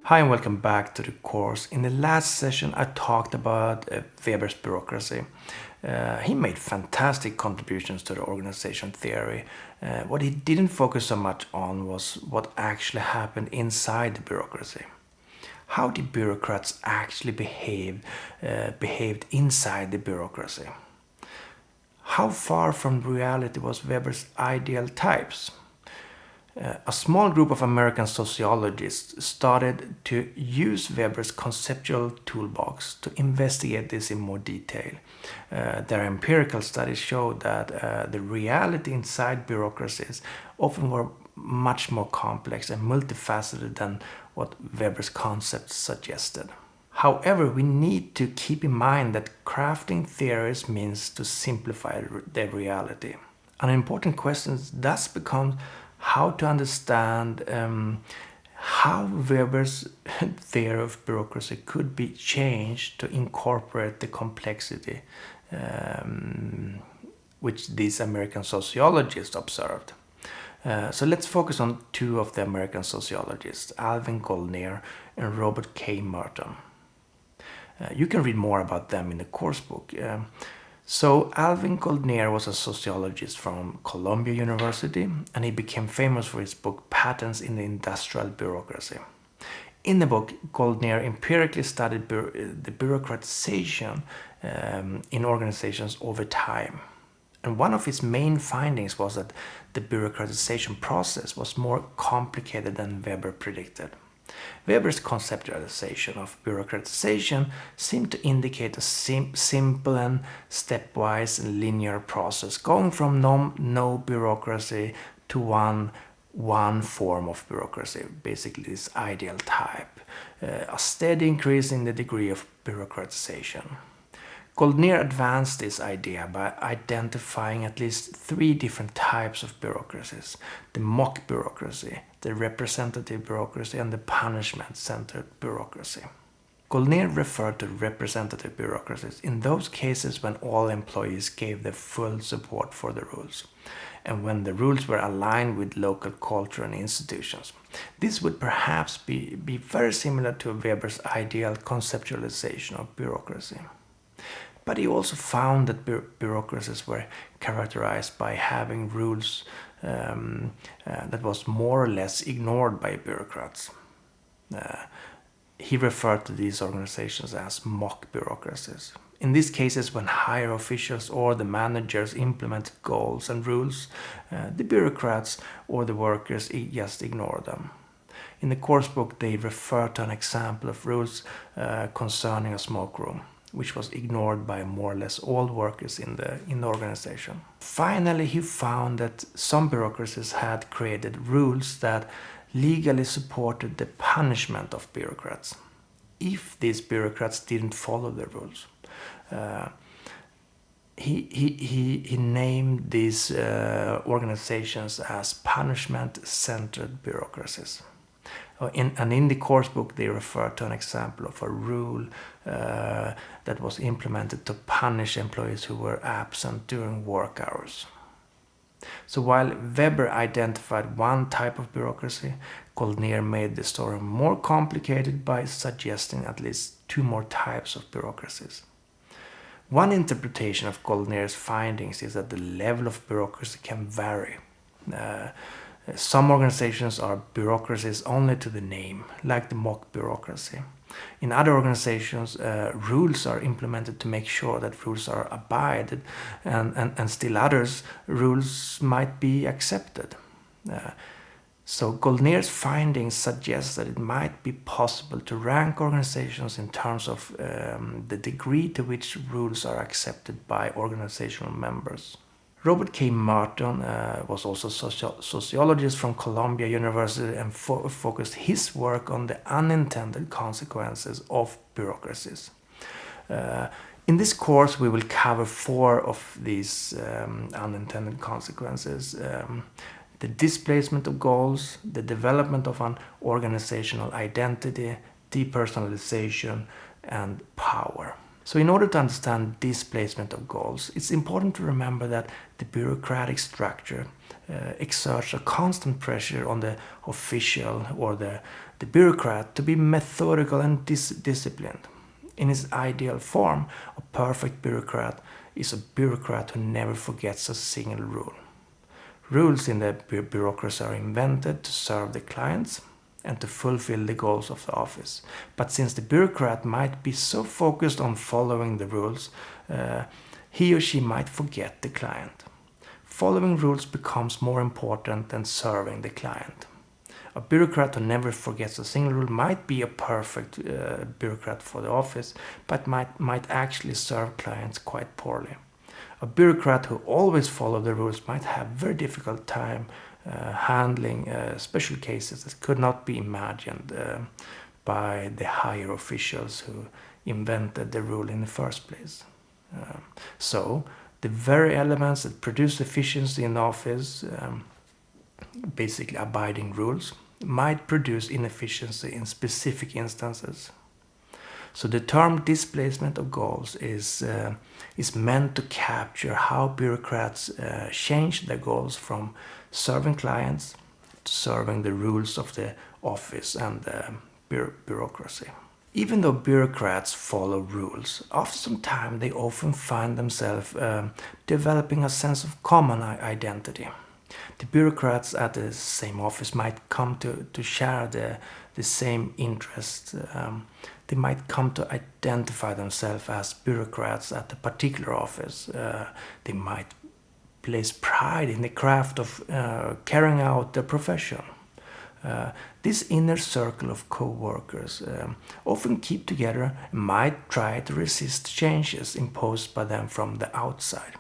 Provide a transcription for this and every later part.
Hi and welcome back to the course. In the last session I talked about Weber's bureaucracy. He made fantastic contributions to the organization theory. What he didn't focus so much on was what actually happened inside the bureaucracy. How the bureaucrats actually behaved inside the bureaucracy. How far from reality was Weber's ideal types? A small group of American sociologists started to use Weber's conceptual toolbox to investigate this in more detail. Their empirical studies showed that the reality inside bureaucracies often were much more complex and multifaceted than what Weber's concepts suggested. However, we need to keep in mind that crafting theories means to simplify the reality. An important question thus becomes how to understand how Weber's theory of bureaucracy could be changed to incorporate the complexity which these American sociologists observed. So let's focus on two of the American sociologists, Alvin Goldner and Robert K. Merton. You can read more about them in the course book. So Alvin Goldner was a sociologist from Columbia University, and he became famous for his book Patterns in the Industrial Bureaucracy. In the book, Goldner empirically studied the bureaucratization in organizations over time. And one of his main findings was that the bureaucratization process was more complicated than Weber predicted. Weber's conceptualization of bureaucratization seemed to indicate a simple and stepwise and linear process, going from no bureaucracy to one form of bureaucracy, basically this ideal type, a steady increase in the degree of bureaucratization. Goldner advanced this idea by identifying at least three different types of bureaucracies: the mock bureaucracy, the representative bureaucracy, and the punishment-centered bureaucracy. Goldner referred to representative bureaucracies in those cases when all employees gave their full support for the rules, and when the rules were aligned with local culture and institutions. This would perhaps be very similar to Weber's ideal conceptualization of bureaucracy. But he also found that bureaucracies were characterized by having rules that was more or less ignored by bureaucrats. He referred to these organizations as mock bureaucracies. In these cases, when higher officials or the managers implemented goals and rules, the bureaucrats or the workers just ignored them. In the course book, they refer to an example of rules concerning a smoke room, which was ignored by more or less all workers in the organization. Finally, he found that some bureaucracies had created rules that legally supported the punishment of bureaucrats if these bureaucrats didn't follow the rules. He named these organizations as punishment-centered bureaucracies. In the course book, they refer to an example of a rule that was implemented to punish employees who were absent during work hours. So while Weber identified one type of bureaucracy, Goldner made the story more complicated by suggesting at least two more types of bureaucracies. One interpretation of Goldner's findings is that the level of bureaucracy can vary. Some organizations are bureaucracies only to the name, like the mock bureaucracy. In other organizations, rules are implemented to make sure that rules are abided, and still others, rules might be accepted. So Goldner's findings suggest that it might be possible to rank organizations in terms of the degree to which rules are accepted by organizational members. Robert K. Merton was also a sociologist from Columbia University and focused his work on the unintended consequences of bureaucracies. In this course, we will cover four of these unintended consequences: the displacement of goals, the development of an organizational identity, depersonalization, and power. So in order to understand displacement of goals, it's important to remember that the bureaucratic structure exerts a constant pressure on the official or the bureaucrat to be methodical and disciplined. In its ideal form, a perfect bureaucrat is a bureaucrat who never forgets a single rule. Rules in the bureaucracy are invented to serve the clients and to fulfill the goals of the office. But since the bureaucrat might be so focused on following the rules, he or she might forget the client. Following rules becomes more important than serving the client. A bureaucrat who never forgets a single rule might be a perfect bureaucrat for the office, but might actually serve clients quite poorly. A bureaucrat who always follows the rules might have very difficult time handling special cases that could not be imagined by the higher officials who invented the rule in the first place. So the very elements that produce efficiency in the office, basically abiding rules, might produce inefficiency in specific instances. So the term displacement of goals is meant to capture how bureaucrats change their goals from serving clients to serving the rules of the office and the bureaucracy. Even though bureaucrats follow rules, after some time they often find themselves developing a sense of common identity. The bureaucrats at the same office might come to share the same interests. They might come to identify themselves as bureaucrats at a particular office. They might place pride in the craft of carrying out their profession. This inner circle of co-workers often keep together and might try to resist changes imposed by them from the outside.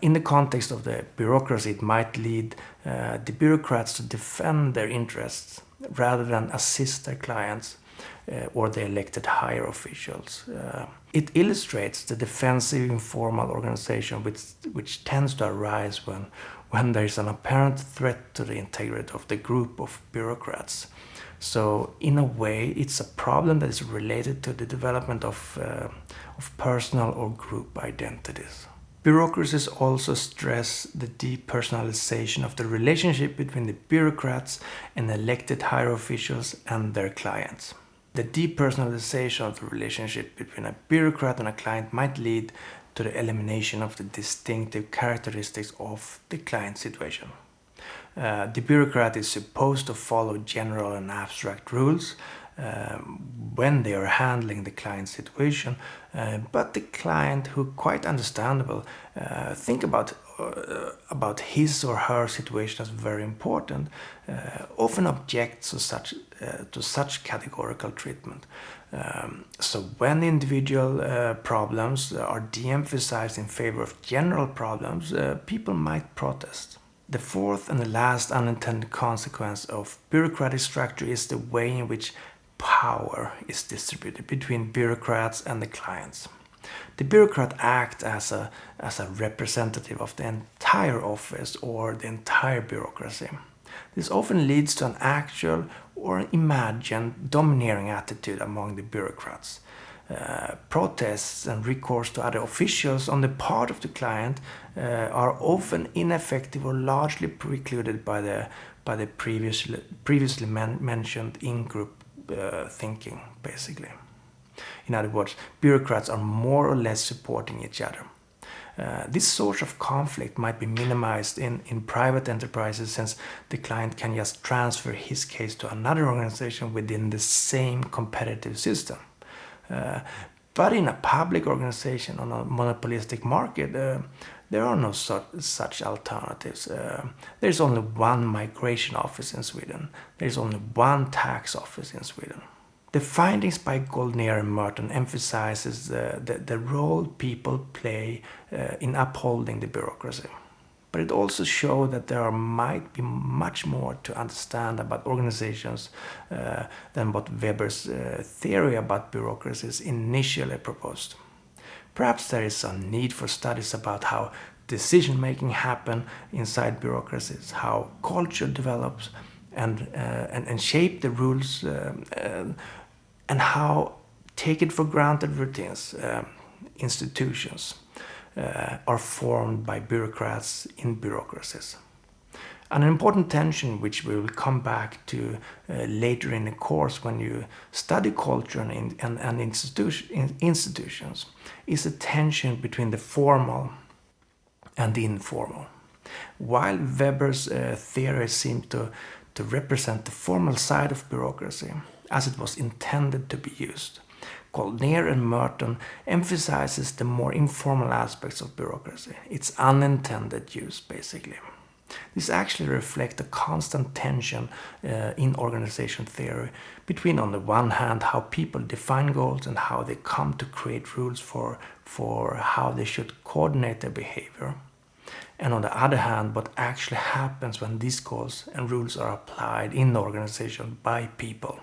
In the context of the bureaucracy, it might lead the bureaucrats to defend their interests rather than assist their clients or the elected higher officials. It illustrates the defensive informal organization which tends to arise when there is an apparent threat to the integrity of the group of bureaucrats. So in a way, it's a problem that is related to the development of personal or group identities. Bureaucracies also stress the depersonalization of the relationship between the bureaucrats and elected higher officials and their clients. The depersonalization of the relationship between a bureaucrat and a client might lead to the elimination of the distinctive characteristics of the client situation. The bureaucrat is supposed to follow general and abstract rules when they are handling the client situation, but the client, who quite understandable, think about his or her situation as very important, often objects to such categorical treatment. So when individual problems are de-emphasized in favor of general problems, people might protest. The fourth and the last unintended consequence of bureaucratic structure is the way in which power is distributed between bureaucrats and the clients. The bureaucrat acts as a representative of the entire office or the entire bureaucracy. This often leads to an actual or an imagined domineering attitude among the bureaucrats. Protests and recourse to other officials on the part of the client are often ineffective or largely precluded by the previously mentioned in-group thinking, basically. In other words, bureaucrats are more or less supporting each other. This sort of conflict might be minimized in private enterprises, since the client can just transfer his case to another organization within the same competitive system. But in a public organization on a monopolistic market, there are no such alternatives. There is only one migration office in Sweden. There is only one tax office in Sweden. The findings by Goldner and Merton emphasizes the role people play in upholding the bureaucracy. But it also shows that there might be much more to understand about organizations than what Weber's theory about bureaucracies initially proposed. Perhaps there is a need for studies about how decision-making happens inside bureaucracies, how culture develops and shape the rules, and how take it for granted routines, institutions, are formed by bureaucrats in bureaucracies. And an important tension, which we will come back to later in the course when you study culture and institutions, is a tension between the formal and the informal. While Weber's theory seemed to represent the formal side of bureaucracy, as it was intended to be used, Goldner and Merton emphasizes the more informal aspects of bureaucracy, its unintended use, basically. This actually reflects a constant tension in organization theory between, on the one hand, how people define goals and how they come to create rules for how they should coordinate their behavior. And on the other hand, what actually happens when these goals and rules are applied in the organization by people.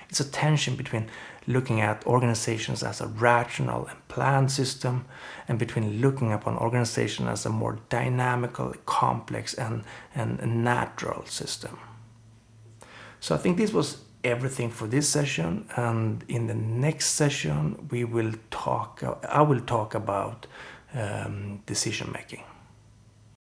It's a tension between looking at organizations as a rational and planned system and between looking upon organization as a more dynamical, complex and natural system. So I think this was everything for this session, and in the next session I will talk about decision making.